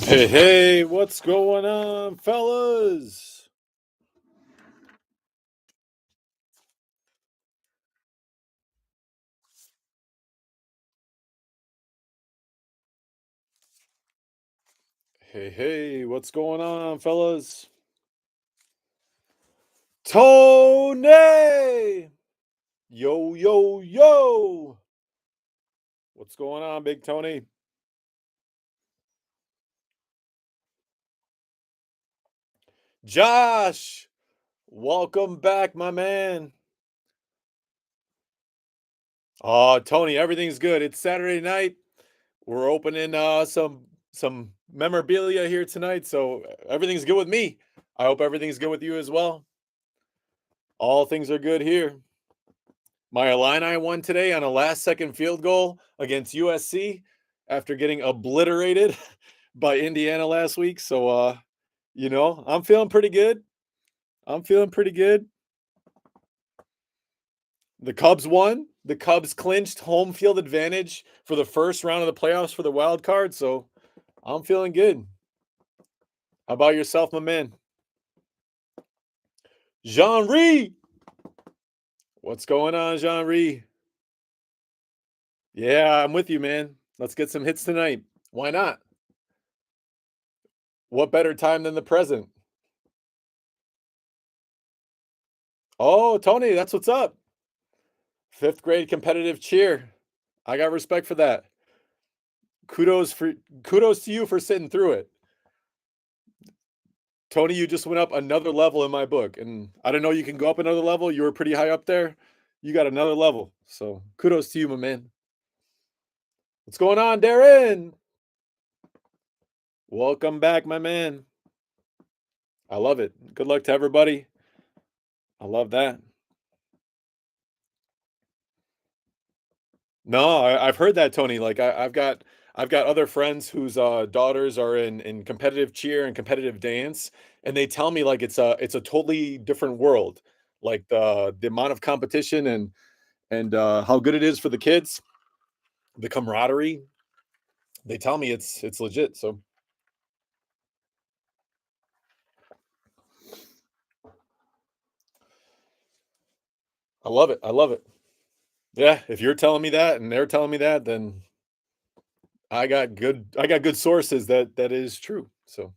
Hey, what's going on, fellas? Hey, what's going on, fellas? Tony! Yo. What's going on, Big Tony? Josh! Welcome back, my man. Oh, Tony, everything's good. It's Saturday night. We're opening some memorabilia here tonight, so everything's good with me. I hope everything's good with you as well. All things are good here. My Illini won today on a last-second field goal against USC after getting obliterated by Indiana last week. So, I'm feeling pretty good. I'm feeling pretty good. The Cubs won. The Cubs clinched home field advantage for the first round of the playoffs for the wild card. So, I'm feeling good. How about yourself, my man? Jean-Rie! What's going on, Jean-Rie? Yeah, I'm with you, man. Let's get some hits tonight. Why not? What better time than the present? Oh, Tony, that's what's up. 5th grade competitive cheer. I got respect for that. Kudos to you for sitting through it. Tony, you just went up another level in my book, and I didn't know you can go up another level. You were pretty high up there. You got another level. So, kudos to you, my man. What's going on, Darren? Welcome back, my man. I love it. Good luck to everybody. I love that. No, I've heard that, Tony. Like I've got other friends whose daughters are in competitive cheer and competitive dance, and they tell me like it's a totally different world. Like the amount of competition and how good it is for the kids, the camaraderie. They tell me it's legit. So I love it. I love it. Yeah, if you're telling me that and they're telling me that, then I got good sources that is true. So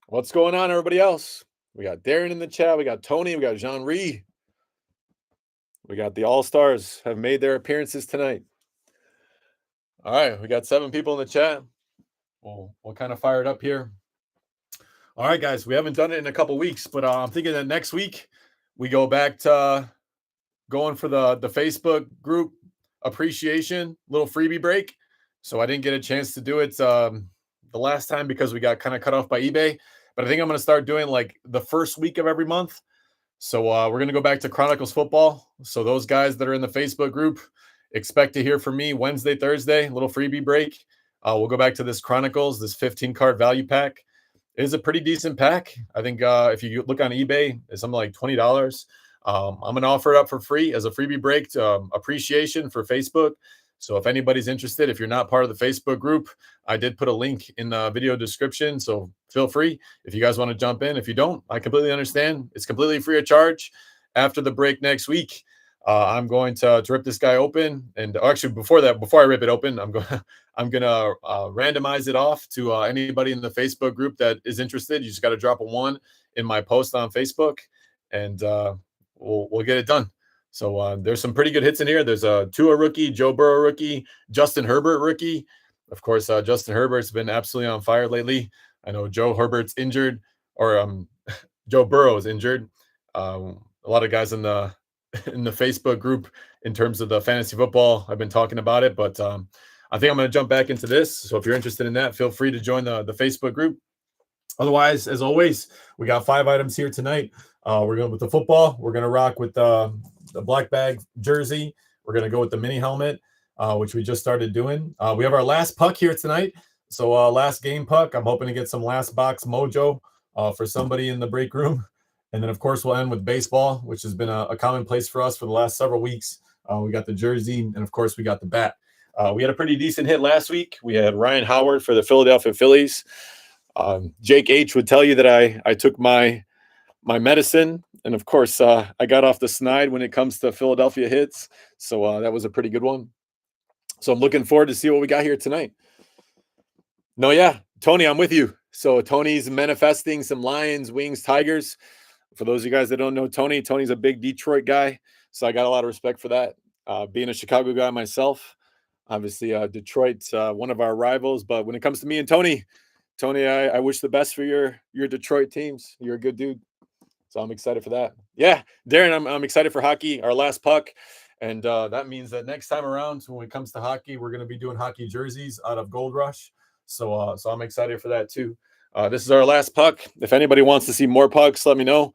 what's going on, everybody else? We got Darren in the chat. We got Tony. We got Jean-Rie. We got the All Stars have made their appearances tonight. All right, we got 7 people in the chat. We'll kind of fire it up here. All right, guys, we haven't done it in a couple weeks, but I'm thinking that next week we go back to going for the Facebook group appreciation little freebie break. So I didn't get a chance to do it the last time because we got kind of cut off by eBay. But I think I'm going to start doing like the first week of every month. So we're going to go back to Chronicles football. So those guys that are in the Facebook group, expect to hear from me Wednesday, Thursday, little freebie break. We'll go back to this Chronicles, this 15 card value pack. It is a pretty decent pack. I think if you look on eBay, it's something like $20. I'm going to offer it up for free as a freebie break to appreciation for Facebook. So if anybody's interested, if you're not part of the Facebook group, I did put a link in the video description. So feel free if you guys want to jump in. If you don't, I completely understand. It's completely free of charge. After the break next week, I'm going to rip this guy open. And actually, before I rip it open, I'm gonna randomize it off to anybody in the Facebook group that is interested. You just got to drop a 1 in my post on Facebook, and we'll get it done. So there's some pretty good hits in here. There's a Tua rookie, Joe Burrow rookie, Justin Herbert rookie. Of course, Justin Herbert's been absolutely on fire lately. I know Joe Herbert's injured, or Joe Burrow is injured. A lot of guys in the Facebook group in terms of the fantasy football, I've been talking about it, but I think I'm going to jump back into this. So if you're interested in that, feel free to join the Facebook group. Otherwise, as always, we got 5 items here tonight. We're going with the football. We're going to rock with the black bag jersey. We're going to go with the mini helmet, which we just started doing. We have our last puck here tonight. So last game puck. I'm hoping to get some last box mojo for somebody in the break room. And then, of course, we'll end with baseball, which has been a commonplace for us for the last several weeks. We got the jersey, and, of course, we got the bat. We had a pretty decent hit last week. We had Ryan Howard for the Philadelphia Phillies. Jake H would tell you that I took my medicine, and of course, I got off the snide when it comes to Philadelphia hits. So that was a pretty good one. So I'm looking forward to see what we got here tonight. No, yeah, Tony, I'm with you. So Tony's manifesting some Lions, Wings, Tigers. For those of you guys that don't know Tony, Tony's a big Detroit guy, so I got a lot of respect for that. Being a Chicago guy myself, obviously Detroit's one of our rivals, but when it comes to me and Tony, I wish the best for your Detroit teams. You're a good dude, so I'm excited for that. Yeah, Darren, I'm excited for hockey. Our last puck, and that means that next time around, when it comes to hockey, we're going to be doing hockey jerseys out of GoldRush. So I'm excited for that too. This is our last puck. If anybody wants to see more pucks, let me know.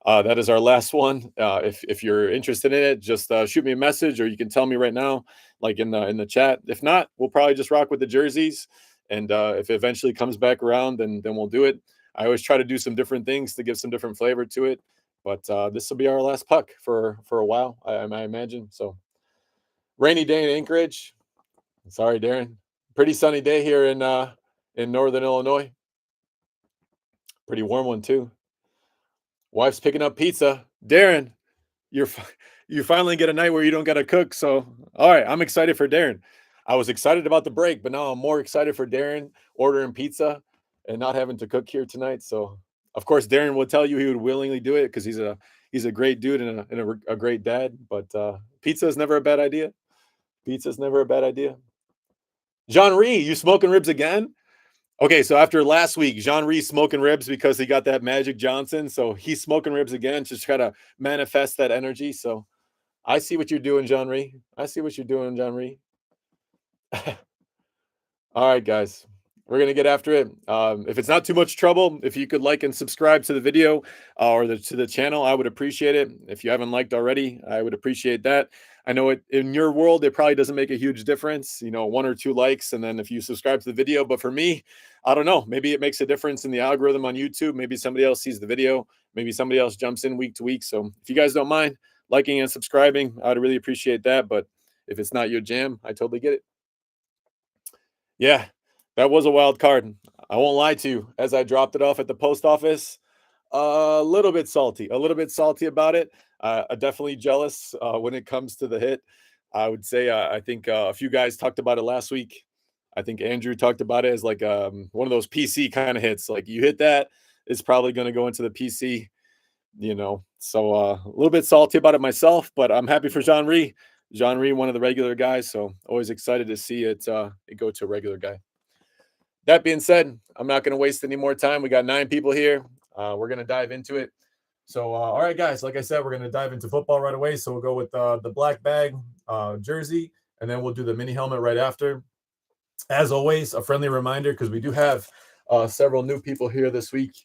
That is our last one. If you're interested in it, just shoot me a message, or you can tell me right now, like in the chat. If not, we'll probably just rock with the jerseys. And if it eventually comes back around, then we'll do it. I always try to do some different things to give some different flavor to it. But this will be our last puck for a while, I imagine. So rainy day in Anchorage. Sorry, Darren. Pretty sunny day here in Northern Illinois. Pretty warm one too. Wife's picking up pizza. Darren, you finally get a night where you don't got to cook. So, all right, I'm excited for Darren. I was excited about the break, but now I'm more excited for Darren ordering pizza and not having to cook here tonight. So, of course, Darren will tell you he would willingly do it because he's a great dude and a great dad. But pizza is never a bad idea. Pizza's never a bad idea. Jean Ree, you smoking ribs again? Okay, so after last week, Jean Ree smoking ribs because he got that Magic Johnson. So he's smoking ribs again to try to manifest that energy. So I see what you're doing, Jean Ree. I see what you're doing, Jean Ree. All right, guys, we're going to get after it. If it's not too much trouble, if you could like and subscribe to the video or to the channel, I would appreciate it. If you haven't liked already, I would appreciate that. I know in your world, it probably doesn't make a huge difference, 1 or 2 likes. And then if you subscribe to the video, but for me, I don't know, maybe it makes a difference in the algorithm on YouTube. Maybe somebody else sees the video. Maybe somebody else jumps in week to week. So if you guys don't mind liking and subscribing, I'd really appreciate that. But if it's not your jam, I totally get it. Yeah, that was a wild card. I won't lie to you. As I dropped it off at the post office, a little bit salty about it. Definitely jealous when it comes to the hit. I would say I think a few guys talked about it last week. I think Andrew talked about it as like one of those PC kind of hits. Like you hit that, it's probably going to go into the PC. So a little bit salty about it myself, but I'm happy for Jean Ree. Jean Ree, one of the regular guys, so always excited to see it go to a regular guy. That being said, I'm not going to waste any more time. We got 9 people here. We're going to dive into it. So, all right, guys, like I said, we're going to dive into football right away. So we'll go with the black bag jersey, and then we'll do the mini helmet right after. As always, a friendly reminder, because we do have several new people here this week,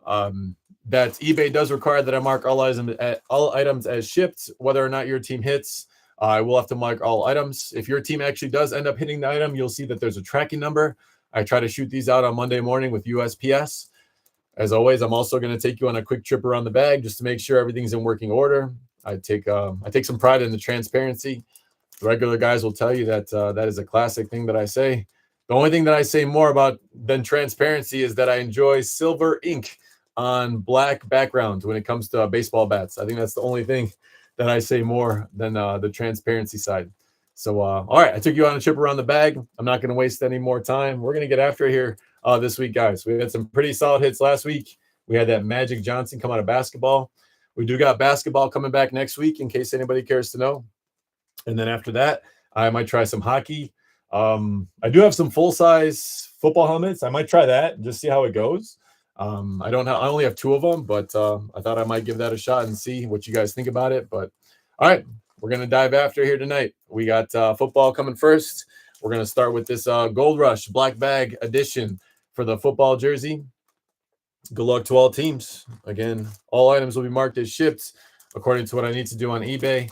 that eBay does require that I mark all items as shipped, whether or not your team hits. I will have to mark all items. If your team actually does end up hitting the item, you'll see that there's a tracking number. I try to shoot these out on Monday morning with USPS. As always, I'm also going to take you on a quick trip around the bag just to make sure everything's in working order. I take some pride in the transparency. The regular guys will tell you that that is a classic thing that I say. The only thing that I say more about than transparency is that I enjoy silver ink on black background when it comes to baseball bats. I think that's the only thing that I say more than the transparency side. So, all right, I took you on a trip around the bag. I'm not going to waste any more time. We're going to get after it here this week, guys. We had some pretty solid hits last week. We had that Magic Johnson come out of basketball. We do got basketball coming back next week in case anybody cares to know. And then after that, I might try some hockey. I do have some full-size football helmets. I might try that and just see how it goes. I only have 2 of them, but I thought I might give that a shot and see what you guys think about it. But all right, we're going to dive after here tonight. We got football coming first. We're going to start with this GoldRush Black Bag edition for the football jersey. Good luck to all teams. Again, all items will be marked as shipped according to what I need to do on eBay.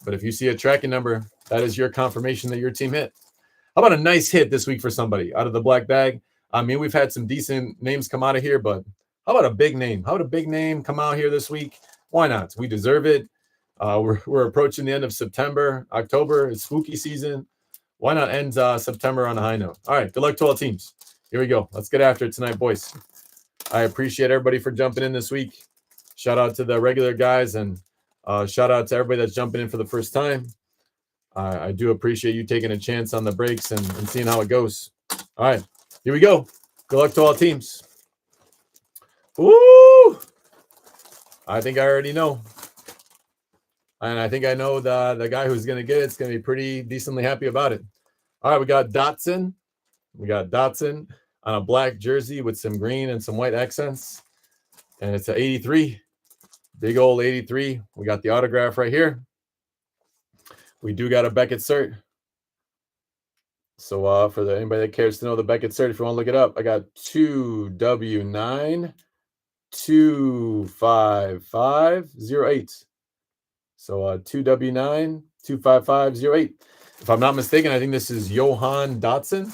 But if you see a tracking number, that is your confirmation that your team hit. How about a nice hit this week for somebody out of the black bag? I mean, we've had some decent names come out of here, but how about a big name? How about a big name come out here this week? Why not? We deserve it. We're approaching the end of September, October. It's spooky season. Why not end September on a high note? All right, good luck to all teams. Here we go. Let's get after it tonight, boys. I appreciate everybody for jumping in this week. Shout out to the regular guys, and shout out to everybody that's jumping in for the first time. I do appreciate you taking a chance on the breaks and seeing how it goes. All right, here we go. Good luck to all teams. Woo! I think I already know. And I think I know the guy who's going to get it. It's going to be pretty decently happy about it. All right, we got Dotson. We got Dotson on a black jersey with some green and some white accents. And it's an 83. Big old 83. We got the autograph right here. We do got a Beckett cert. So for anybody that cares to know the Beckett cert, if you want to look it up, I got 2W9 25508. So 2W9 25508. If I'm not mistaken, I think this is Johan Dotson.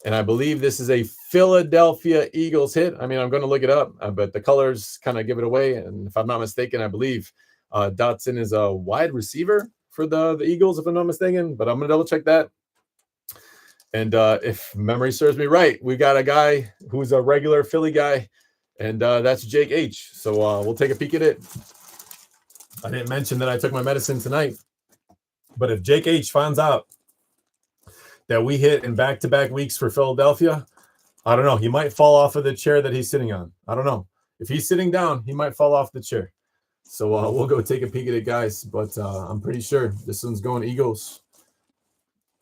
And I believe this is a Philadelphia Eagles hit. I mean, I'm going to look it up, but the colors kind of give it away. And if I'm not mistaken, I believe Dotson is a wide receiver for the Eagles, if I'm not mistaken. But I'm going to double check that. And if memory serves me right, we got a guy who's a regular Philly guy, and that's Jake H. So we'll take a peek at it. I didn't mention that I took my medicine tonight. But if Jake H finds out that we hit in back-to-back weeks for Philadelphia, I don't know. He might fall off of the chair that he's sitting on. I don't know. If he's sitting down, he might fall off the chair. So we'll go take a peek at it, guys. But I'm pretty sure this one's going Eagles.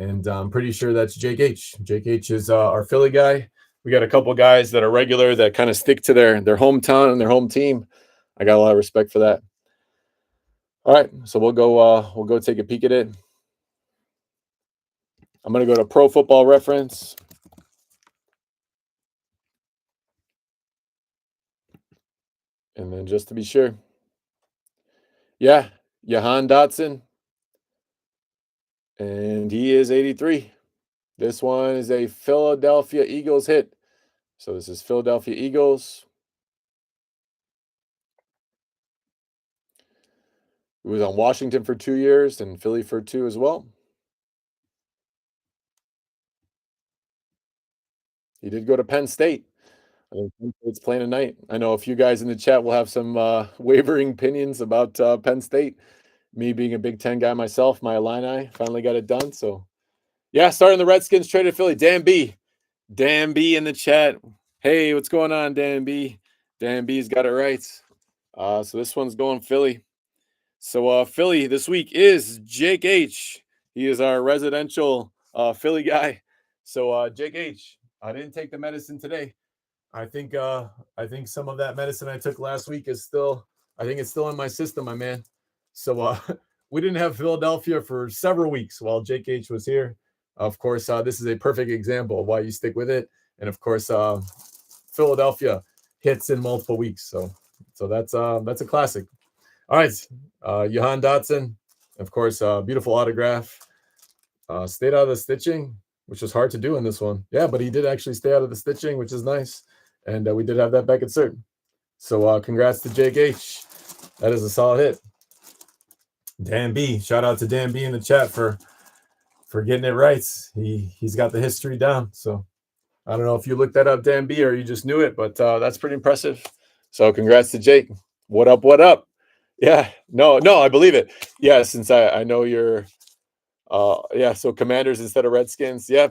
And I'm pretty sure that's Jake H. Jake H is our Philly guy. We got a couple guys that are regular that kind of stick to their hometown and their home team. I got a lot of respect for that. All right, so we'll go take a peek at it. I'm going to go to Pro Football Reference. And then just to be sure. Yeah, Johan Dotson. And he is 83. This one is a Philadelphia Eagles hit. So this is Philadelphia Eagles. He was on Washington for 2 years and Philly for 2 as well. He did go to Penn State. I think Penn State's playing tonight. I know a few guys in the chat will have some wavering opinions about Penn State. Me being a Big Ten guy myself, my Illini finally got it done. So, yeah, starting the Redskins traded Philly. Dan B in the chat. Hey, what's going on, Dan B? Dan B's got it right. So this one's going Philly. So Philly this week is Jake H. He is our residential Philly guy. So Jake H. I didn't take the medicine today. I think some of that medicine I took last week is still, I think it's still in my system, my man. So we didn't have Philadelphia for several weeks while Jake H was here. Of course, this is a perfect example of why you stick with it. And of course, Philadelphia hits in multiple weeks. So that's a classic. All right, Johan Dotson, of course, beautiful autograph. Stayed out of the stitching, which was hard to do in this one. Yeah, but he did actually stay out of the stitching, which is nice. And we did have that Beckett cert. So congrats to Jake H. That is a solid hit. Dan B. Shout out to Dan B in the chat for getting it right. He's got the history down. So I don't know if you looked that up, Dan B, or you just knew it, but that's pretty impressive. So congrats to Jake. What up, what up? Yeah, no, I believe it. Yeah, since I know you're so Commanders instead of Redskins. Yeah.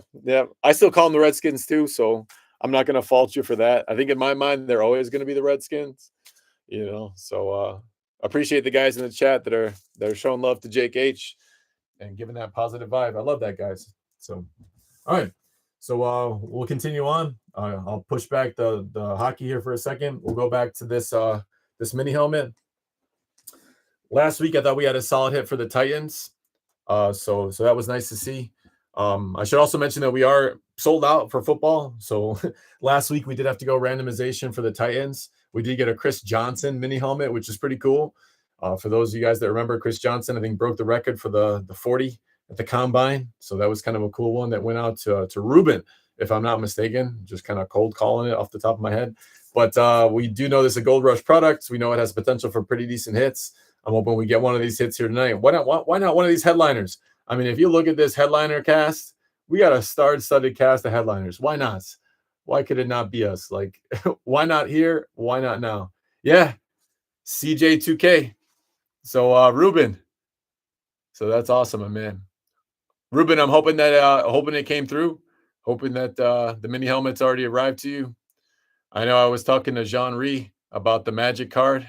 I still call them the Redskins too, so I'm not going to fault you for that. I think in my mind they're always going to be the Redskins, So appreciate the guys in the chat that are showing love to Jake H and giving that positive vibe. I love that, guys. So all right. So we'll continue on. I'll push back the hockey here for a second. We'll go back to this mini helmet. Last week I thought we had a solid hit for the Titans. So that was nice to see. I should also mention that we are sold out for football. So last week we did have to go randomization for the Titans. We did get a Chris Johnson mini helmet, which is pretty cool. For those of you guys that remember, Chris Johnson, I think broke the record for the 40 at the combine. So that was kind of a cool one that went out to Ruben, if I'm not mistaken. Just kind of cold calling it off the top of my head. But we do know this is a GoldRush product. We know it has potential for pretty decent hits. I'm hoping we get one of these hits here tonight. Why not one of these headliners? I mean, if you look at this headliner cast, we got a star-studded cast of headliners. Why not? Why could it not be us? Like, why not here? Why not now? Yeah, CJ2K. So Ruben. So that's awesome, my man. Ruben, I'm hoping that hoping it came through. Hoping that the mini helmet's already arrived to you. I know I was talking to Jean Ree about the Magic card.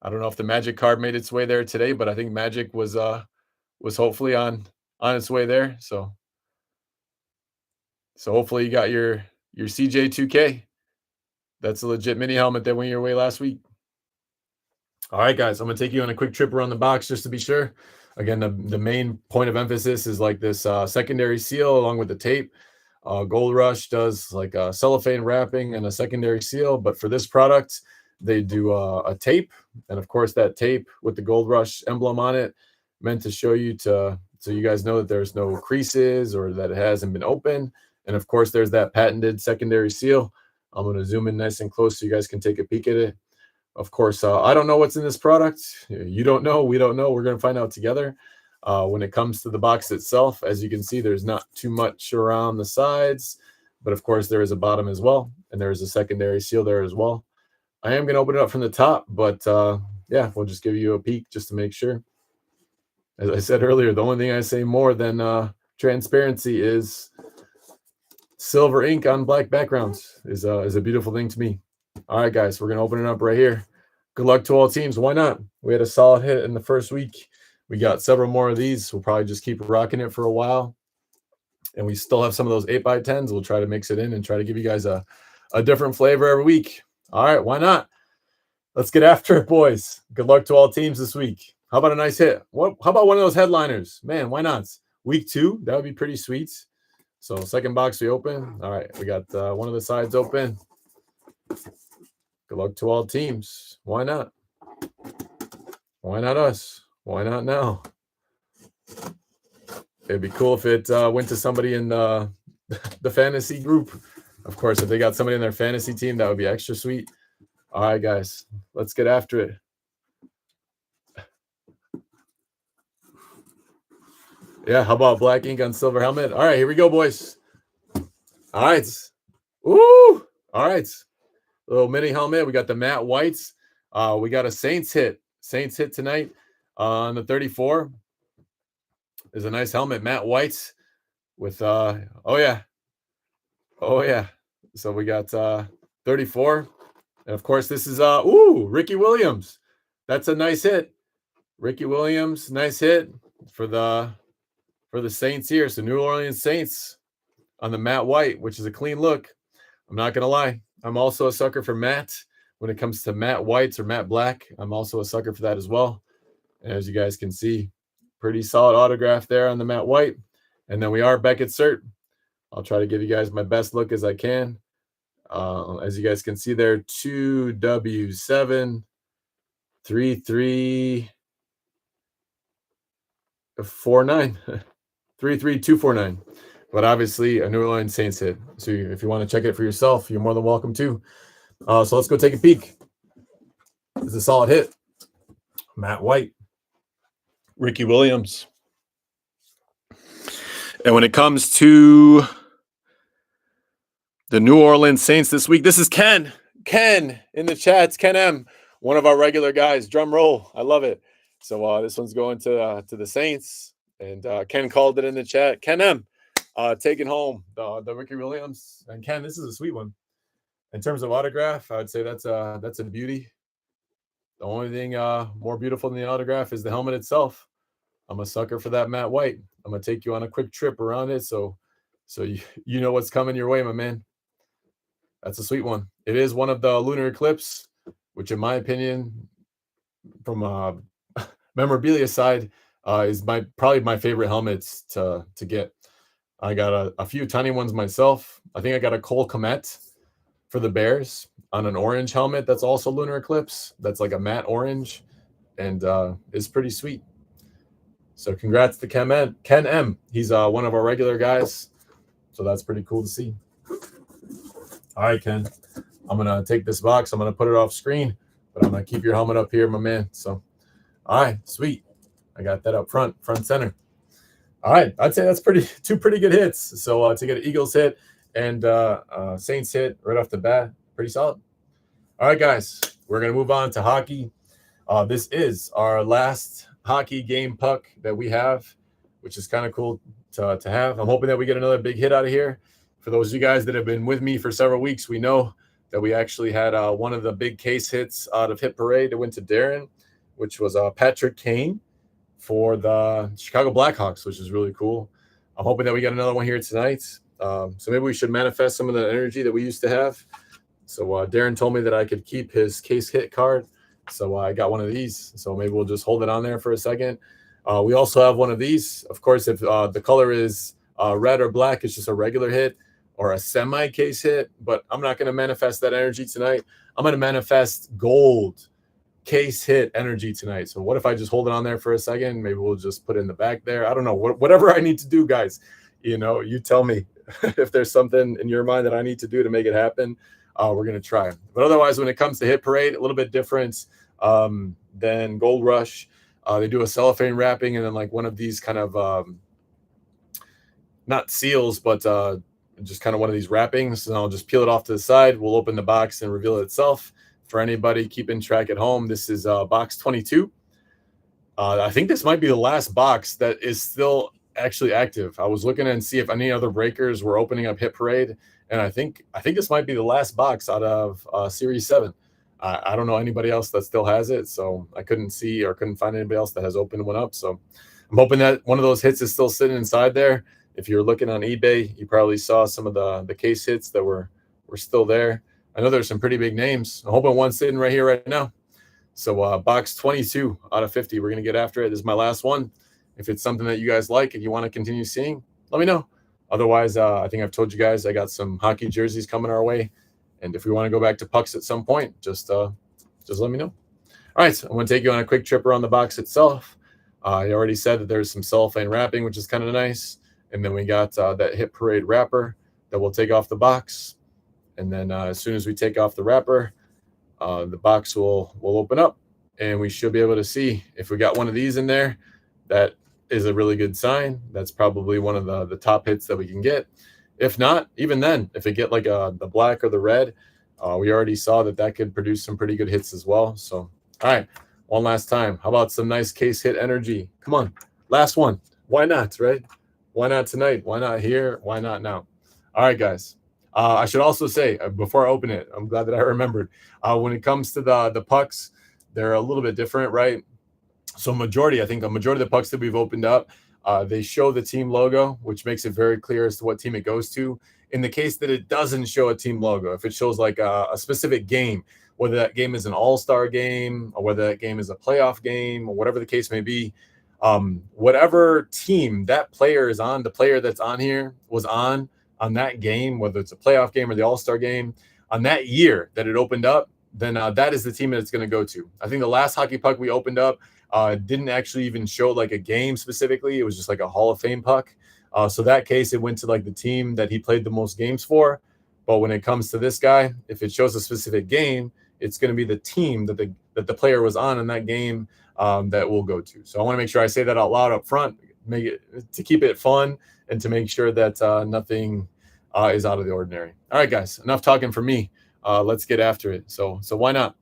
I don't know if the Magic card made its way there today, but I think Magic was hopefully on its way there. So hopefully you got your CJ2K. That's a legit mini helmet that went your way last week. All right, guys, I'm gonna take you on a quick trip around the box just to be sure. Again, the main point of emphasis is like this secondary seal along with the tape. GoldRush does like a cellophane wrapping and a secondary seal, but for this product, they do a tape, and of course that tape with the GoldRush emblem on it, meant to show you so you guys know that there's no creases or that it hasn't been open. And of course, there's that patented secondary seal. I'm going to zoom in nice and close so you guys can take a peek at it. Of course, I don't know what's in this product. You don't know. We don't know. We're going to find out together. When it comes to the box itself, as you can see, there's not too much around the sides, but of course there is a bottom as well, and there is a secondary seal there as well. I am going to open it up from the top, but yeah, we'll just give you a peek just to make sure. As I said earlier, the only thing I say more than transparency is silver ink on black backgrounds is a beautiful thing to me. All right, guys, we're going to open it up right here. Good luck to all teams. Why not? We had a solid hit in the first week. We got several more of these. We'll probably just keep rocking it for a while. And we still have some of those 8x10s. We'll try to mix it in and try to give you guys a different flavor every week. All right, why not? Let's get after it, boys. Good luck to all teams this week. How about a nice hit? How about one of those headliners? Man, why not? Week 2, that would be pretty sweet. So second box we open. All right, we got one of the sides open. Good luck to all teams. Why not? Why not us? Why not now? It'd be cool if it went to somebody in the fantasy group. Of course, if they got somebody in their fantasy team, that would be extra sweet. All right, guys, let's get after it. Yeah, how about black ink on silver helmet? All right, here we go, boys. All right. Woo! All right. Little mini helmet. We got the matte whites. We got a Saints hit. Saints hit tonight on the 34. There's a nice helmet, matte whites with oh yeah. So we got 34. And of course, this is Ricky Williams. That's a nice hit. Ricky Williams, nice hit for the Saints here. So New Orleans Saints on the matte white, which is a clean look. I'm not gonna lie. I'm also a sucker for matte. When it comes to matte whites or matte black, I'm also a sucker for that as well. And as you guys can see, pretty solid autograph there on the matte white. And then we are Beckett cert. I'll try to give you guys my best look as I can. As you guys can see there, 2W7 3349 33249. But obviously a New Orleans Saints hit. So if you want to check it for yourself, you're more than welcome to. So let's go take a peek. It's a solid hit. Matt White. Ricky Williams. And when it comes to the New Orleans Saints this week, this is Ken. Ken in the chats. Ken M, one of our regular guys. Drum roll. I love it. So this one's going to the Saints. And Ken called it in the chat. Ken M, taking home the Ricky Williams. And Ken, this is a sweet one. In terms of autograph, I would say that's a beauty. The only thing more beautiful than the autograph is the helmet itself. I'm a sucker for that matte white. I'm gonna take you on a quick trip around it, so you know what's coming your way, my man. That's a sweet one. It is one of the lunar eclipse, which, in my opinion, from memorabilia side, is probably my favorite helmets to get. I got a few tiny ones myself. I think I got a Cole Kmet for the Bears on an orange helmet that's also lunar eclipse. That's like a matte orange, and is pretty sweet. So congrats to Ken M. He's one of our regular guys, so that's pretty cool to see. All right, Ken, I'm gonna take this box. I'm gonna put it off screen, but I'm gonna keep your helmet up here, my man. So, all right, sweet. I got that up front center. All right, I'd say that's two pretty good hits. So to get an Eagles hit and Saints hit right off the bat, pretty solid. All right, guys, we're gonna move on to hockey. This is our last hockey game puck that we have, which is kind of cool to have. I'm hoping that we get another big hit out of here. For those of you guys that have been with me for several weeks, we know that we actually had one of the big case hits out of Hit Parade that went to Darren, which was Patrick Kane for the Chicago Blackhawks, which is really cool. I'm hoping that we get another one here tonight. So maybe we should manifest some of the energy that we used to have. So Darren told me that I could keep his case hit card. So I got one of these. So maybe we'll just hold it on there for a second. We also have one of these. Of course, if the color is red or black, it's just a regular hit or a semi-case hit. But I'm not going to manifest that energy tonight. I'm going to manifest gold case hit energy tonight. So what if I just hold it on there for a second? Maybe we'll just put it in the back there. I don't know. Whatever I need to do, guys. You tell me if there's something in your mind that I need to do to make it happen. We're going to try. But otherwise, when it comes to Hit Parade, a little bit different than GoldRush. They do a cellophane wrapping and then like one of these kind of not seals, but just kind of one of these wrappings. And I'll just peel it off to the side. We'll open the box and reveal it itself. For anybody keeping track at home, this is box 22. I think this might be the last box that is still actually active. I was looking and see if any other breakers were opening up Hit Parade, and I think this might be the last box out of Series 7. I don't know anybody else that still has it, so I couldn't see or couldn't find anybody else that has opened one up. So I'm hoping that one of those hits is still sitting inside there. If you're looking on eBay, you probably saw some of the case hits that were still there. I know there's some pretty big names. I'm hoping one's sitting right here right now. So box 22 out of 50. We're going to get after it. This is my last one. If it's something that you guys like and you want to continue seeing, let me know. Otherwise, I think I've told you guys I got some hockey jerseys coming our way. And if we want to go back to pucks at some point, just let me know. All right, so I'm going to take you on a quick trip around the box itself. I already said that there's some cellophane wrapping, which is kind of nice. And then we got that Hit Parade wrapper that we'll take off the box. And then as soon as we take off the wrapper, the box will open up and we should be able to see if we got one of these in there. That is a really good sign. That's probably one of the top hits that we can get. If not, even then, if we get like the black or the red, we already saw that could produce some pretty good hits as well. So, all right, one last time. How about some nice case hit energy? Come on, last one. Why not, right? Why not tonight? Why not here? Why not now? All right, guys. I should also say, before I open it, I'm glad that I remembered. When it comes to the pucks, they're a little bit different, right? So I think a majority of the pucks that we've opened up, they show the team logo, which makes it very clear as to what team it goes to. In the case that it doesn't show a team logo, if it shows like a specific game, whether that game is an all-star game or whether that game is a playoff game or whatever the case may be, whatever team that player is on, the player that's on here was on that game, whether it's a playoff game or the all-star game, on that year that it opened up, then that is the team that it's going to go to. I think the last hockey puck we opened up didn't actually even show like a game specifically. It was just like a Hall of Fame puck. So that case, it went to like the team that he played the most games for. But when it comes to this guy, if it shows a specific game, it's going to be the team that the player was on in that game that we'll go to. So I want to make sure I say that out loud up front, make it to keep it fun and to make sure that nothing is out of the ordinary. All right, guys, enough talking for me. Let's get after it. So why not?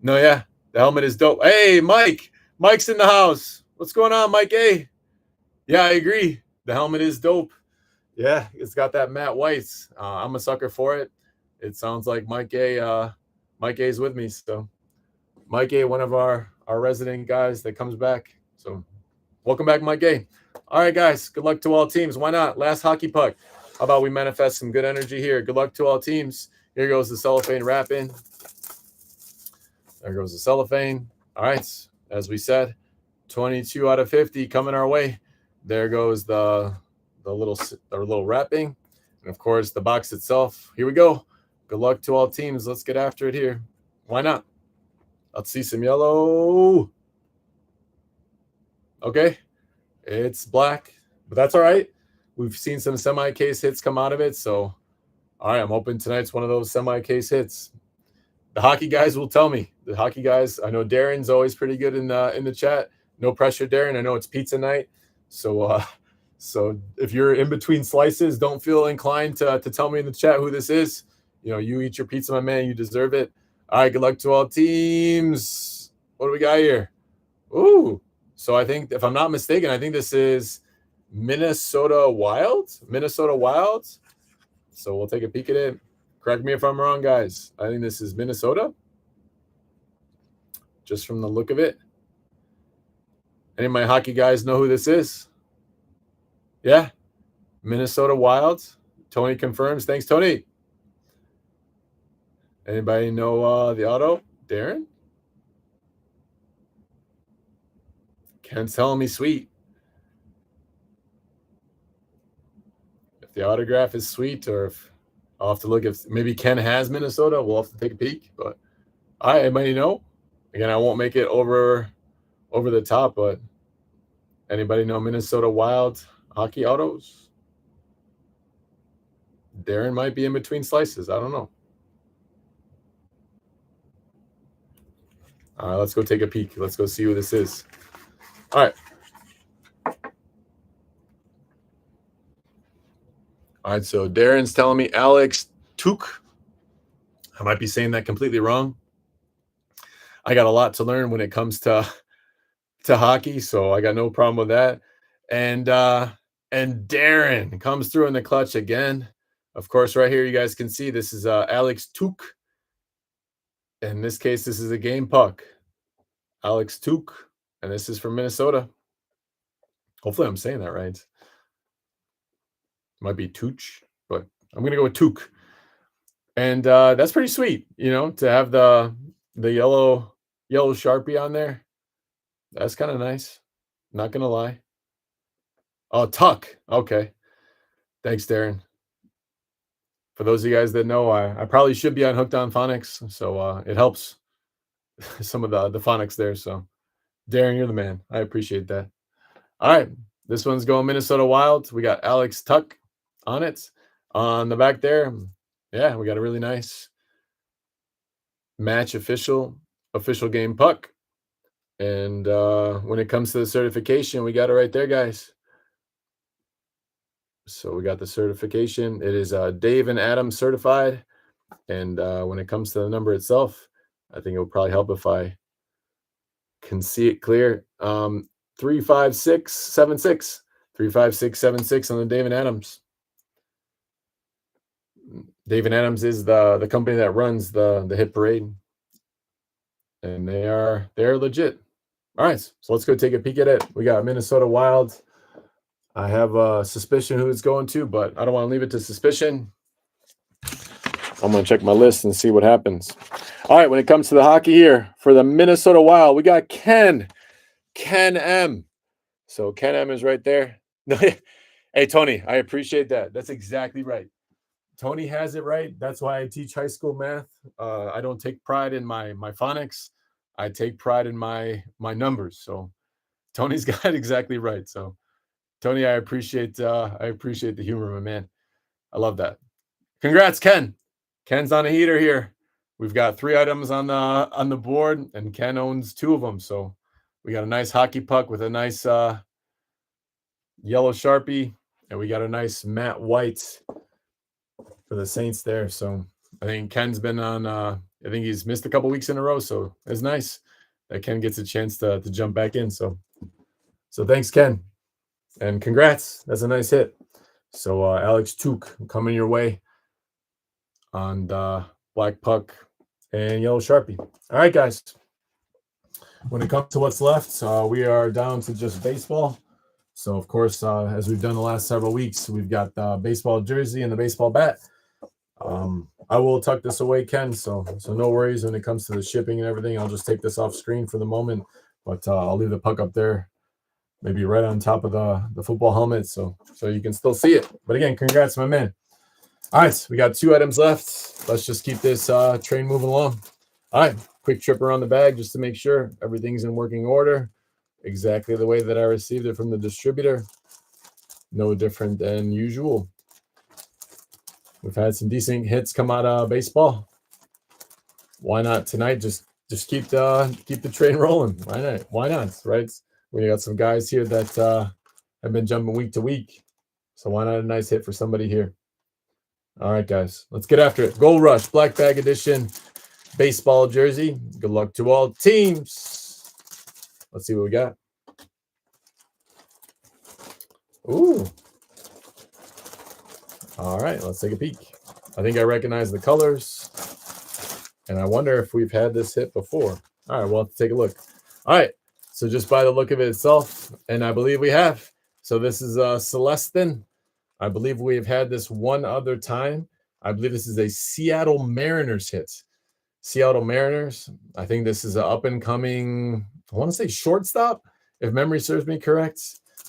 No, yeah, the helmet is dope. Hey, Mike's in the house. What's going on, Mike A? Yeah, I agree. The helmet is dope. Yeah, it's got that matte whites. I'm a sucker for it. It sounds like Mike A is with me. So Mike A, one of our resident guys that comes back. So welcome back, Mike A. All right, guys, good luck to all teams. Why not? Last hockey puck. How about we manifest some good energy here? Good luck to all teams. Here goes the cellophane wrapping. There goes the cellophane. All right, as we said, 22 out of 50 coming our way. There goes the little wrapping. And, of course, the box itself. Here we go. Good luck to all teams. Let's get after it here. Why not? Let's see some yellow. Okay. It's black, but that's all right. We've seen some semi-case hits come out of it. So, all right, I'm hoping tonight's one of those semi-case hits. The hockey guys will tell me. The hockey guys, I know Darren's always pretty good in the chat. No pressure, Darren. I know it's pizza night. So so if you're in between slices, don't feel inclined to tell me in the chat who this is. You eat your pizza, my man. You deserve it. All right, good luck to all teams. What do we got here? Ooh. So I think, if I'm not mistaken, I think this is Minnesota Wild. Minnesota Wild. So we'll take a peek at it. Correct me if I'm wrong, guys. I think this is Minnesota, just from the look of it. Any of my hockey guys know who this is? Yeah, Minnesota Wild. Tony confirms. Thanks, Tony. Anybody know the auto? Darren? Ken's telling me sweet. If the autograph is sweet, or if I'll have to look, if maybe Ken has Minnesota, we'll have to take a peek. But anybody know? Again, I won't make it over the top, but anybody know Minnesota Wild hockey autos? Darren might be in between slices. I don't know. All right, let's go take a peek. Let's go see who this is. All right. All right, so Darren's telling me Alex Took. I might be saying that completely wrong. I got a lot to learn when it comes to hockey, so I got no problem with that. And Darren comes through in the clutch again. Of course, right here you guys can see this is Alex Took. In this case, this is a game puck. Alex Took, and this is from Minnesota. Hopefully I'm saying that right. Might be Tooch, but I'm going to go with Took. And that's pretty sweet, to have the yellow Sharpie on there. That's kind of nice. Not going to lie. Oh, Tuck. Okay. Thanks, Darren. For those of you guys that know, I probably should be on Hooked on Phonics, so it helps some of the phonics there. So, Darren, you're the man. I appreciate that. All right. This one's going Minnesota Wild. We got Alex Tuck on it. On the back there, yeah, we got a really nice match official game puck. And when it comes to the certification, we got it right there, guys. So we got the certification. It is Dave and Adam certified. And when it comes to the number itself, I think it will probably help if I can see it clear. 35676. 35676 on the Dave and Adams. Dave and Adams is the company that runs the hit parade. And they're legit. All right, so let's go take a peek at it. We got Minnesota Wild. I have a suspicion who it's going to, but I don't want to leave it to suspicion. I'm going to check my list and see what happens. All right, when it comes to the hockey here, for the Minnesota Wild, we got Ken M. So Ken M is right there. Hey, Tony, I appreciate that. That's exactly right. Tony has it right. That's why I teach high school math. I don't take pride in my phonics. I take pride in my numbers. So Tony's got it exactly right. So Tony, I appreciate the humor, my man. I love that. Congrats, Ken. Ken's on a heater here. We've got 3 items on the board, and Ken owns 2 of them. So we got a nice hockey puck with a nice yellow Sharpie, and we got a nice matte white for the Saints there. So I think Ken's been on. I think he's missed a couple weeks in a row. So it's nice that Ken gets a chance to jump back in. So thanks, Ken. And congrats. That's a nice hit. So Alex Took coming your way on the black puck and yellow Sharpie. All right, guys. When it comes to what's left, we are down to just baseball. So, of course, as we've done the last several weeks, we've got the baseball jersey and the baseball bat. I will tuck this away, Ken, so no worries when it comes to the shipping and everything. I'll just take this off screen for the moment, but I'll leave the puck up there, maybe right on top of the football helmet, so you can still see it. But again, congrats, my man. All right, we got 2 items left. Let's just keep this train moving along. All right, quick trip around the bag just to make sure everything's in working order, exactly the way that I received it from the distributor. No different than usual. We've had some decent hits come out of baseball. Why not tonight? Just keep the train rolling. Why not? Right? We got some guys here that have been jumping week to week. So why not a nice hit for somebody here? All right, guys, let's get after it. GoldRush Black Bag Edition baseball jersey. Good luck to all teams. Let's see what we got. Ooh. All right, let's take a peek. I think I recognize the colors, and I wonder if we've had this hit before. All right, well, let's take a look. All right, so just by the look of it itself, and I believe we have. So this is Celestin. I believe we've had this one other time. I believe this is a Seattle Mariners hit. Seattle Mariners. I think this is an up-and-coming, I want to say shortstop, if memory serves me correct.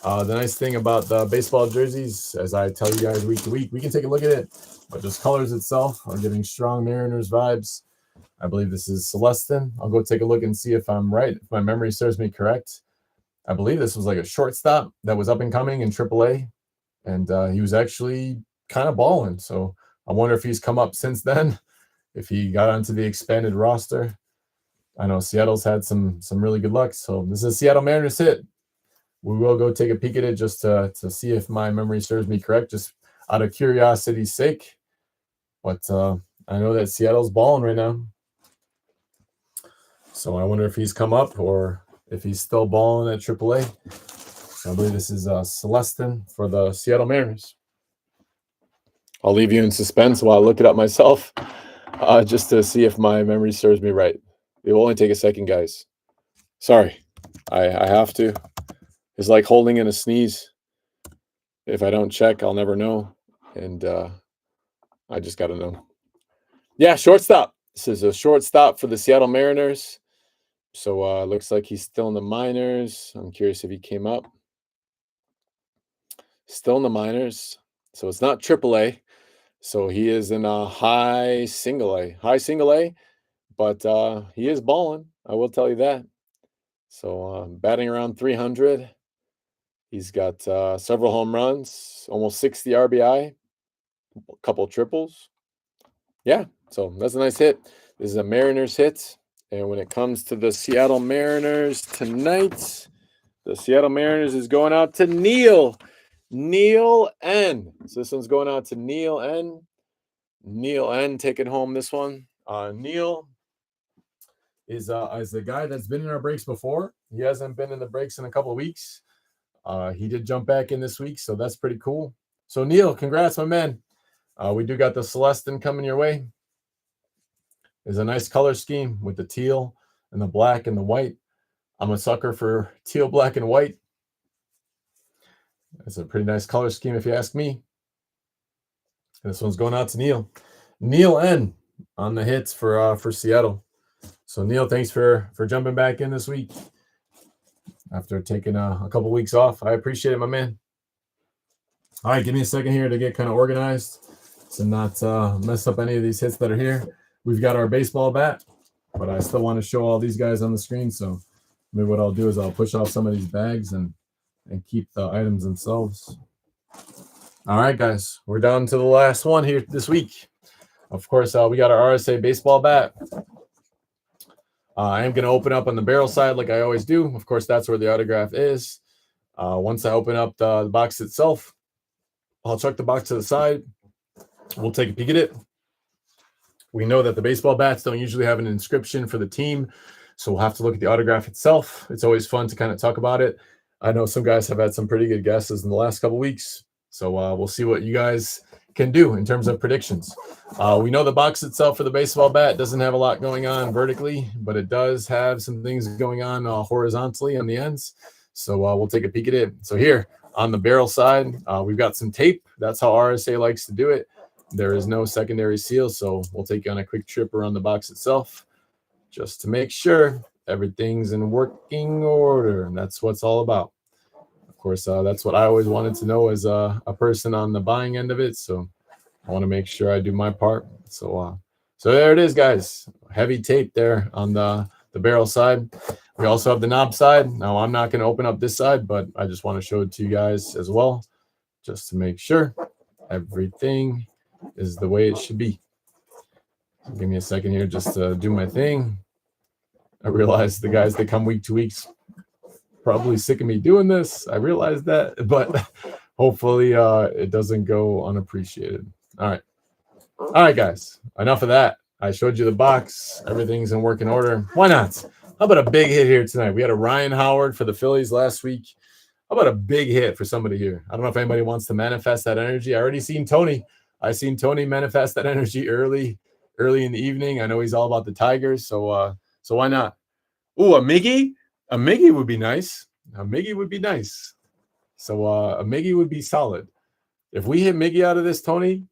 The nice thing about the baseball jerseys, as I tell you guys week to week, we can take a look at it, but just colors itself are giving strong Mariners vibes. I believe this is Celestin. I'll go take a look and see if I'm right, if my memory serves me correct. I believe this was like a shortstop that was up and coming in AAA, and he was actually kind of balling. So I wonder if he's come up since then, if he got onto the expanded roster. I know Seattle's had some really good luck. So this is a Seattle Mariners hit. We will go take a peek at it just to see if my memory serves me correct, just out of curiosity's sake. But I know that Seattle's balling right now. So I wonder if he's come up or if he's still balling at AAA. So I believe this is Celestin for the Seattle Mariners. I'll leave you in suspense while I look it up myself, just to see if my memory serves me right. It will only take a second, guys. Sorry, I have to. It's like holding in a sneeze. If I don't check, I'll never know. And I just got to know. Yeah, shortstop. This is a shortstop for the Seattle Mariners. So looks like he's still in the minors. I'm curious if he came up. Still in the minors. So it's not AAA. So he is in a high single A. But he is balling. I will tell you that. So batting around 300. He's got several home runs, almost 60 RBI, a couple triples. Yeah, so that's a nice hit. This is a Mariners hit. And when it comes to the Seattle Mariners tonight, the Seattle Mariners is going out to Neil N. So this one's going out to Neil N. Neil N taking home this one. Neil is the guy that's been in our breaks before. He hasn't been in the breaks in a couple of weeks. He did jump back in this week, so that's pretty cool. So Neil, congrats, my man. We do got the Celestin coming your way. There's a nice color scheme with the teal and the black and the white. I'm a sucker for teal, black, and white. It's a pretty nice color scheme if you ask me. And this one's going out to Neil. Neil N on the hits for Seattle. So Neil, thanks for jumping back in this week after taking a couple weeks off. I appreciate it, my man. All right, give me a second here to get kind of organized to not mess up any of these hits that are here. We've got our baseball bat, but I still want to show all these guys on the screen. So maybe what I'll do is I'll push off some of these bags and keep the items themselves. All right, guys, we're down to the last one here this week. Of course, we got our RSA baseball bat. I am going to open up on the barrel side like I always do. Of course, that's where the autograph is. Once I open up the box itself, I'll chuck the box to the side. We'll take a peek at it. We know that the baseball bats don't usually have an inscription for the team, so we'll have to look at the autograph itself. It's always fun to kind of talk about it. I know some guys have had some pretty good guesses in the last couple weeks, so we'll see what you guys can do in terms of predictions. We know the box itself for the baseball bat doesn't have a lot going on vertically, but it does have some things going on horizontally on the ends. So we'll take a peek at it. So here on the barrel side, we've got some tape. That's how RSA likes to do it. There is no secondary seal, so we'll take you on a quick trip around the box itself just to make sure everything's in working order, and that's what it's all about. Of course, that's what I always wanted to know as a person on the buying end of it, so I want to make sure I do my part. So there it is, guys. Heavy tape there on the barrel side. We also have the knob side. Now, I'm not going to open up this side, but I just want to show it to you guys as well, just to make sure everything is the way it should be. So give me a second here just to do my thing. I realize the guys that come week to weeks probably sick of me doing this. I realize that, but hopefully it doesn't go unappreciated. All right, guys. Enough of that. I showed you the box. Everything's in working order. Why not? How about a big hit here tonight? We had a Ryan Howard for the Phillies last week. How about a big hit for somebody here? I don't know if anybody wants to manifest that energy. I already seen Tony. I seen Tony manifest that energy early in the evening. I know he's all about the Tigers, so why not? Ooh, a Miggy? A Miggy would be nice. A Miggy would be nice. So a Miggy would be solid. If we hit Miggy out of this, Tony,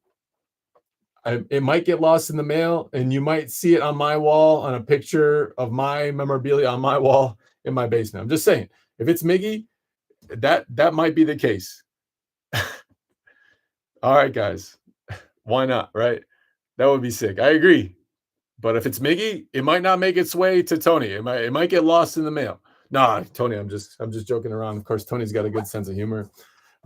it might get lost in the mail, and you might see it on my wall on a picture of my memorabilia on my wall in my basement. I'm just saying, if it's Miggy, that might be the case. All right, guys. Why not, right? That would be sick. I agree. But if it's Miggy, it might not make its way to Tony. It might get lost in the mail. Nah, Tony, I'm just joking around. Of course, Tony's got a good sense of humor.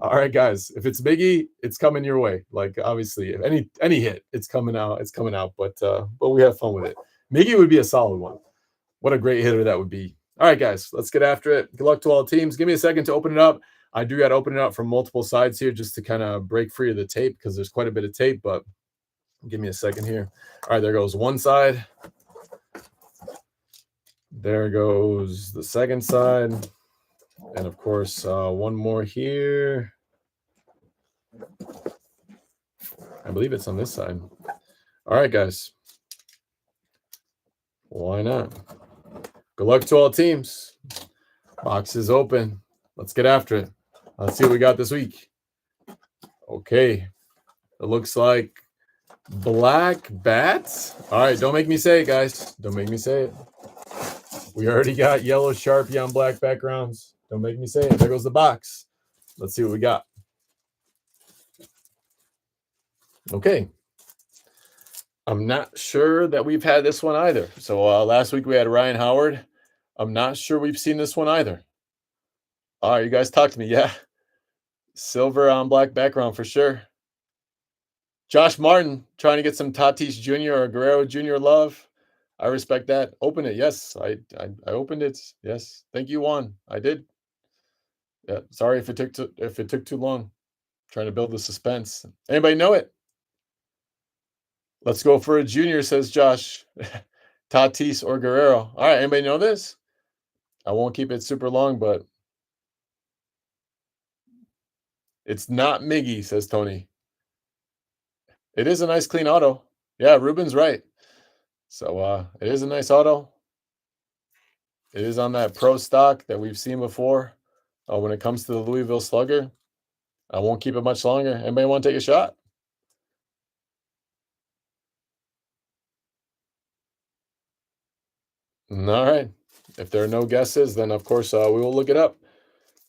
All right, guys. If it's Miggy, it's coming your way. Like obviously, if any hit, it's coming out. It's coming out. But we have fun with it. Miggy would be a solid one. What a great hitter that would be. All right, guys, let's get after it. Good luck to all teams. Give me a second to open it up. I do got to open it up from multiple sides here just to kind of break free of the tape because there's quite a bit of tape, but give me a second here. All right, there goes one side. There goes the second side. And of course, one more here. I believe it's on this side. All right, guys. Why not? Good luck to all teams. Box is open. Let's get after it. Let's see what we got this week. Okay. It looks like black bats. All right, don't make me say it, guys. Don't make me say it. We already got yellow Sharpie on black backgrounds. Don't make me say it. There goes the box. Let's see what we got. Okay. I'm not sure that we've had this one either. So last week we had Ryan Howard. I'm not sure we've seen this one either. All right, you guys talk to me. Yeah. Silver on black background for sure. Josh Martin trying to get some Tatis Jr. or Guerrero Jr. love. I respect that. Open it. Yes, I opened it. Yes. Thank you, Juan. I did. Yeah. Sorry if it took too long. Trying to build the suspense. Anybody know it? Let's go for a junior, says Josh. Tatis or Guerrero. All right. Anybody know this? I won't keep it super long, but it's not Miggy, says Tony. It is a nice clean auto. Yeah, Ruben's right. So it is a nice auto. It is on that pro stock that we've seen before. When it comes to the Louisville Slugger, I won't keep it much longer. Anybody want to take a shot? All right. If there are no guesses, then of course we will look it up.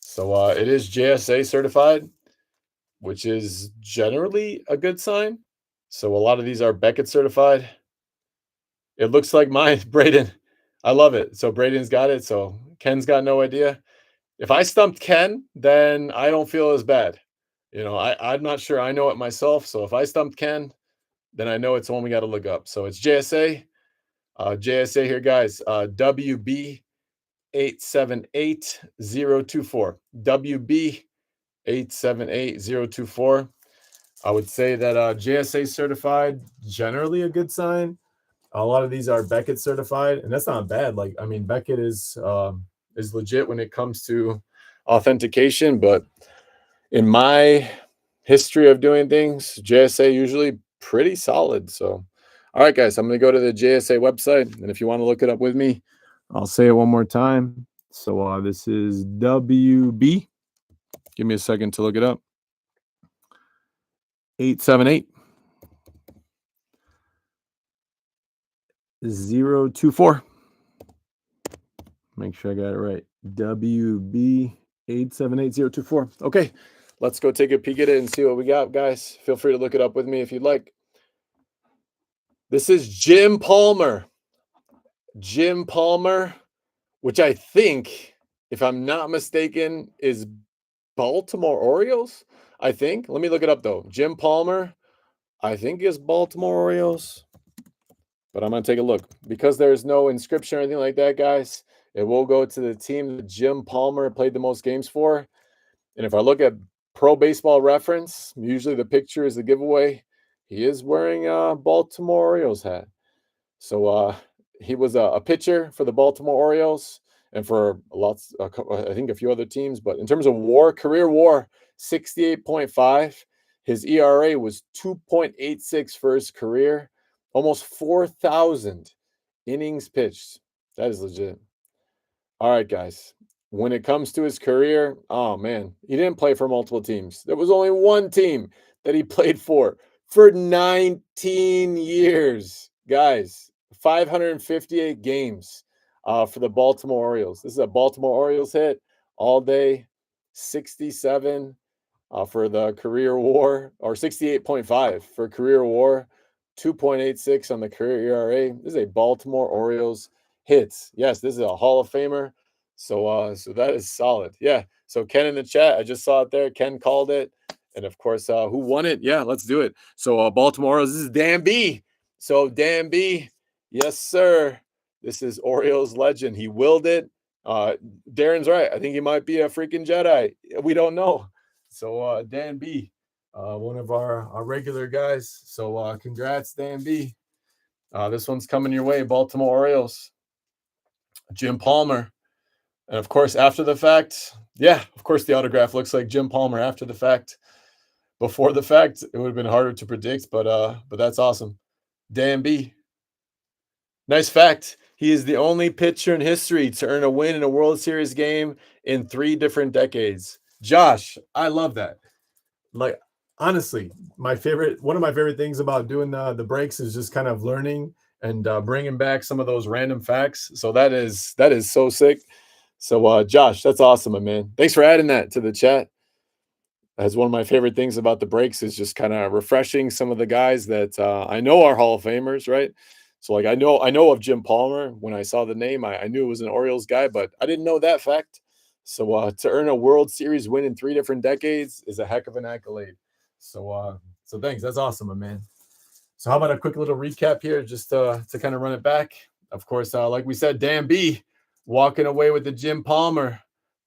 So it is JSA certified, which is generally a good sign. So a lot of these are Beckett certified. It looks like mine, Braden. I love it. So Braden's got it. So Ken's got no idea. If I stumped Ken, then I don't feel as bad. I'm not sure I know it myself. So if I stumped Ken, then I know it's one we got to look up. So it's JSA. JSA here, guys. WB 878024. WB 878024. I would say that JSA certified, generally a good sign. A lot of these are Beckett certified, and that's not bad. Like, I mean, Beckett is legit when it comes to authentication, but in my history of doing things, JSA usually pretty solid. So, all right, guys, I'm going to go to the JSA website, and if you want to look it up with me, I'll say it one more time. So this is WB. Give me a second to look it up. 878 024. Make sure I got it right. WB 878024. Okay, let's go take a peek at it and see what we got, guys. Feel free to look it up with me if you'd like. This is Jim Palmer. Jim Palmer, which I think, if I'm not mistaken, is Baltimore Orioles. I think. Let me look it up, though. Jim Palmer, I think, is Baltimore Orioles. But I'm going to take a look. Because there's no inscription or anything like that, guys, It will go to the team that Jim Palmer played the most games for. And if I look at Pro Baseball Reference, usually the picture is the giveaway. He is wearing a Baltimore Orioles hat. So he was a pitcher for the Baltimore Orioles and for I think a few other teams. But in terms of WAR, career WAR, 68.5. His ERA was 2.86 for his career, almost 4,000 innings pitched. That is legit. All right, guys. When it comes to his career, oh man, he didn't play for multiple teams. There was only one team that he played for 19 years. Guys, 558 games for the Baltimore Orioles. This is a Baltimore Orioles hit all day, 67 for the career WAR, or 68.5 for career WAR, 2.86 on the career ERA. This is a Baltimore Orioles hits. Yes, this is a Hall of Famer. So that is solid. Yeah. So Ken in the chat, I just saw it there. Ken called it. And of course, who won it? Yeah, let's do it. So Baltimore Orioles, this is Dan B. So Dan B, yes, sir. This is Orioles legend. He willed it. Darren's right. I think he might be a freaking Jedi. We don't know. So Dan B, one of our regular guys. So congrats, Dan B. This one's coming your way, Baltimore Orioles. Jim Palmer. And of course, after the fact, yeah, of course, the autograph looks like Jim Palmer after the fact. Before the fact, it would have been harder to predict, but that's awesome. Dan B. Nice fact. He is the only pitcher in history to earn a win in a World Series game in 3 different decades. Josh, I love that. Like, honestly, one of my favorite things about doing the breaks is just kind of learning and bringing back some of those random facts. So that is so sick. So Josh, that's awesome, my man. Thanks for adding that to the chat. That's one of my favorite things about the breaks is just kind of refreshing some of the guys that I know are Hall of Famers, right? So like I know of Jim Palmer. When I saw the name, I knew it was an Orioles guy, but I didn't know that fact. So to earn a World Series win in 3 different decades is a heck of an accolade. So thanks. That's awesome, my man. So how about a quick little recap here, just to kind of run it back. Of course, like we said, Dan B walking away with the Jim Palmer,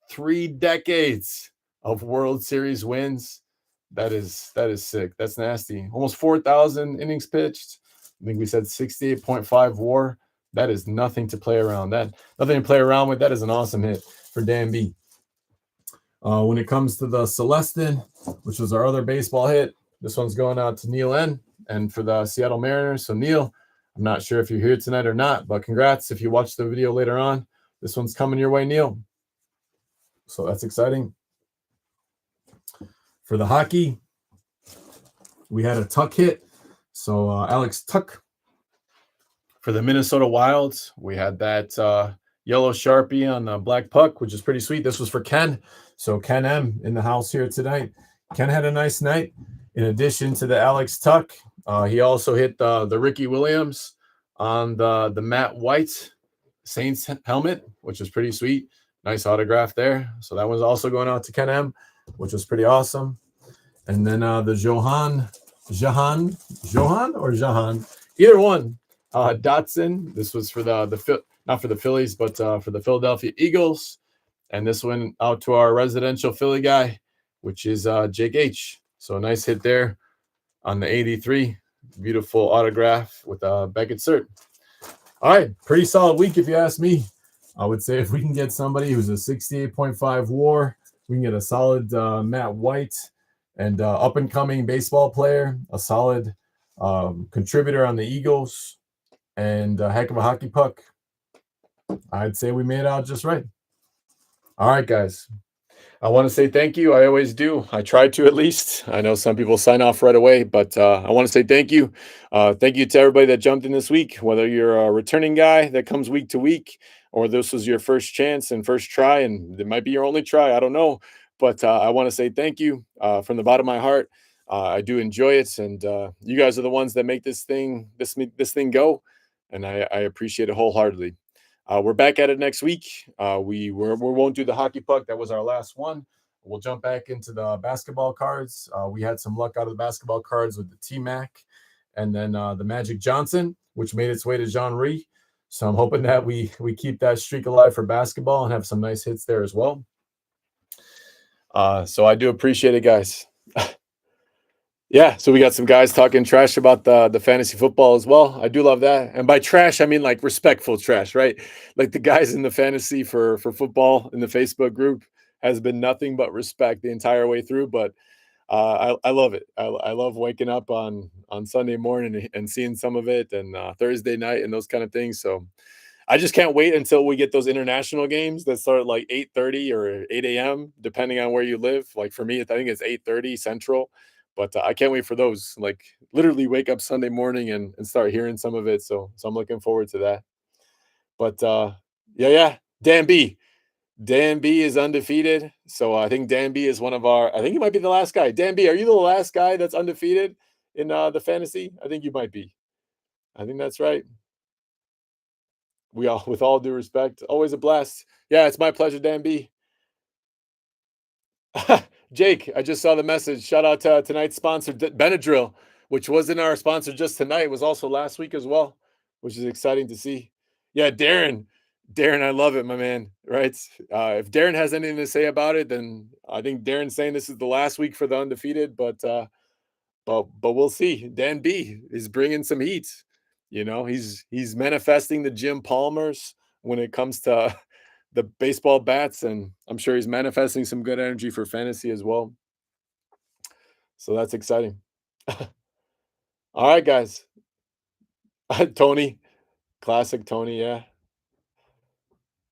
3 decades of World Series wins. That is sick. That's nasty. Almost 4,000 innings pitched. I think we said 68.5 WAR. That is nothing to play around. Nothing to play around with. That is an awesome hit for Dan B. When it comes to the Celestin, which was our other baseball hit, this one's going out to Neil N. and for the Seattle Mariners. So Neil, I'm not sure if you're here tonight or not, but congrats if you watch the video later on. This one's coming your way, Neil. So that's exciting. For the hockey, we had a Tuck hit. So Alex Tuck for the Minnesota Wilds. We had that yellow Sharpie on the black puck, which is pretty sweet. This was for Ken. So Ken M in the house here tonight. Ken had a nice night. In addition to the Alex Tuck, he also hit the Ricky Williams on the Matt White Saints helmet, which is pretty sweet. Nice autograph there. So that was also going out to Ken M, which was pretty awesome. And then the Jahan, either one, Dotson. This was for the not for the Phillies, but for the Philadelphia Eagles. And this went out to our residential Philly guy, which is Jake H. So a nice hit there on the 83. Beautiful autograph with Beckett cert. All right, pretty solid week if you ask me. I would say if we can get somebody who's a 68.5 WAR, we can get a solid Matt White and up-and-coming baseball player, a solid contributor on the Eagles, and a heck of a hockey puck. I'd say we made out just right. All right, guys. I want to say thank you. I always do. I try to, at least. I know some people sign off right away, but I want to say thank you. Thank you to everybody that jumped in this week, whether you're a returning guy that comes week to week, or this was your first chance and first try, and it might be your only try. I don't know. But I want to say thank you from the bottom of my heart. I do enjoy it, and you guys are the ones that make this thing go, and I appreciate it wholeheartedly. We're back at it next week. We won't do the hockey puck. That was our last one. We'll jump back into the basketball cards. We had some luck out of the basketball cards with the T-Mac and then the Magic Johnson, which made its way to Jean Ree. So I'm hoping that we keep that streak alive for basketball and have some nice hits there as well. So I do appreciate it, guys. Yeah, so we got some guys talking trash about the fantasy football as well. I do love that. And by trash, I mean like respectful trash, right? Like the guys in the fantasy for football in the Facebook group has been nothing but respect the entire way through. But I love it. I love waking up on Sunday morning and seeing some of it, and Thursday night and those kind of things. So I just can't wait until we get those international games that start at like 8:30 or 8 a.m. depending on where you live. Like for me, I think it's 8:30 Central, but I can't wait for those. Like literally wake up Sunday morning and start hearing some of it. So I'm looking forward to that. But yeah, Dan B. Dan B is undefeated. So I think Dan B is one of our. I think he might be the last guy. Dan B, are you the last guy that's undefeated in the fantasy? I think you might be. I think that's right. We all, with all due respect, always a blast. Yeah, it's my pleasure, Dan B. Jake, I just saw the message. Shout out to tonight's sponsor, Benadryl, which wasn't our sponsor just tonight. Was also last week as well, which is exciting to see. Yeah, Darren, I love it, my man. Right? If Darren has anything to say about it, then I think Darren's saying this is the last week for the undefeated. But we'll see. Dan B is bringing some heat. You know, he's manifesting the Jim Palmers when it comes to the baseball bats, and I'm sure he's manifesting some good energy for fantasy as well. So that's exciting. All right, guys. Tony, classic Tony. Yeah,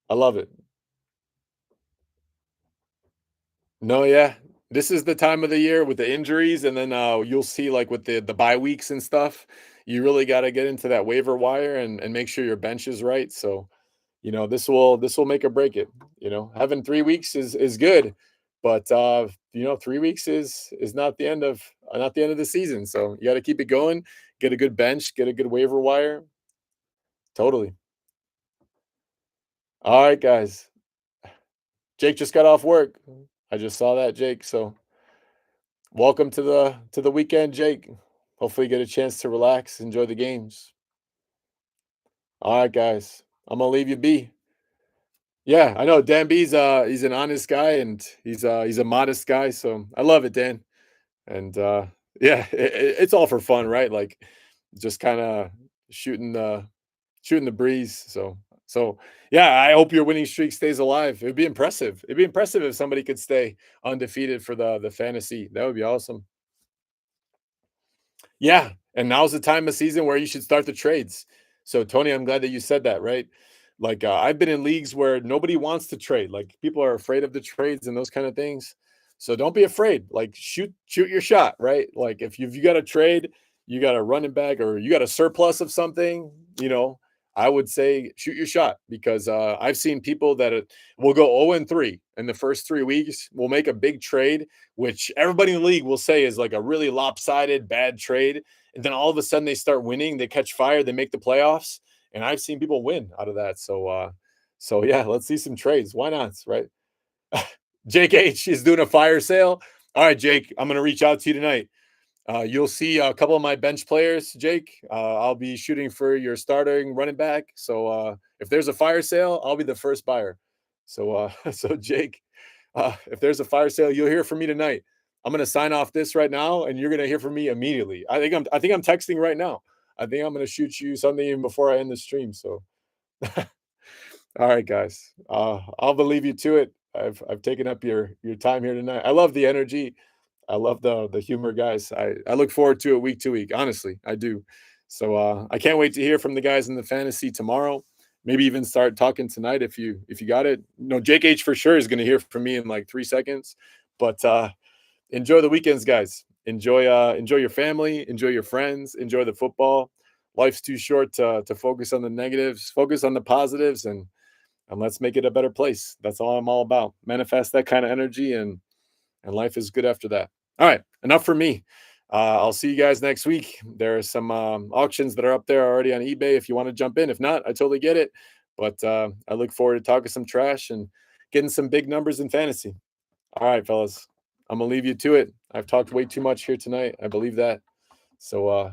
I love it. No, yeah. This is the time of the year with the injuries, and then you'll see like with the bye weeks and stuff. You really got to get into that waiver wire and make sure your bench is right. So this will make or break it. Having 3 weeks is good, but 3 weeks is not the end of the season. So you got to keep it going, get a good bench, get a good waiver wire. Totally. All right, guys. Jake just got off work. I just saw that, Jake. So welcome to the weekend, Jake. Hopefully you get a chance to relax, enjoy the games. All right, guys. I'm gonna leave you be. Yeah, I know Dan B's he's an honest guy, and he's a modest guy, so I love it, Dan. And yeah, it's all for fun, right? Like just kind of shooting the shooting the breeze. So yeah, I hope your winning streak stays alive. It'd be impressive. It'd be impressive if somebody could stay undefeated for the fantasy. That would be awesome. Yeah, and now's the time of season where you should start the trades. So Tony, I'm glad that you said that, right? Like I've been in leagues where nobody wants to trade. Like people are afraid of the trades and those kind of things. So don't be afraid. Like shoot your shot, right? Like if you got a trade, you got a running back or you got a surplus of something, I would say shoot your shot because I've seen people that will go 0-3 in the first 3 weeks. Will make a big trade which everybody in the league will say is like a really lopsided bad trade. And then all of a sudden they start winning, they catch fire, they make the playoffs. And I've seen people win out of that. So yeah, let's see some trades. Why not? Right. Jake H is doing a fire sale. All right, Jake, I'm gonna reach out to you tonight. You'll see a couple of my bench players, Jake. I'll be shooting for your starting running back. So if there's a fire sale, I'll be the first buyer. So Jake, if there's a fire sale, you'll hear from me tonight. I'm gonna sign off this right now, and you're gonna hear from me immediately. I think I'm texting right now. I think I'm gonna shoot you something even before I end the stream. So, all right, guys, I'll believe you to it. I've taken up your time here tonight. I love the energy. I love the humor, guys. I look forward to it week to week. Honestly, I do. So I can't wait to hear from the guys in the fantasy tomorrow. Maybe even start talking tonight if you got it. No, Jake H for sure is going to hear from me in like 3 seconds. But enjoy the weekends, guys. Enjoy your family, enjoy your friends, enjoy the football. Life's too short to focus on the negatives. Focus on the positives, and let's make it a better place. That's all I'm all about. Manifest that kind of energy, and life is good after that. All right, enough for me. I'll see you guys next week. There are some auctions that are up there already on eBay if you want to jump in. If not, I totally get it. But I look forward to talking some trash and getting some big numbers in fantasy. All right, fellas, I'm gonna leave you to it. I've talked way too much here tonight. I believe that. So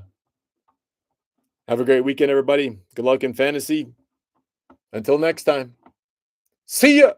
have a great weekend, everybody. Good luck in fantasy. Until next time, see ya.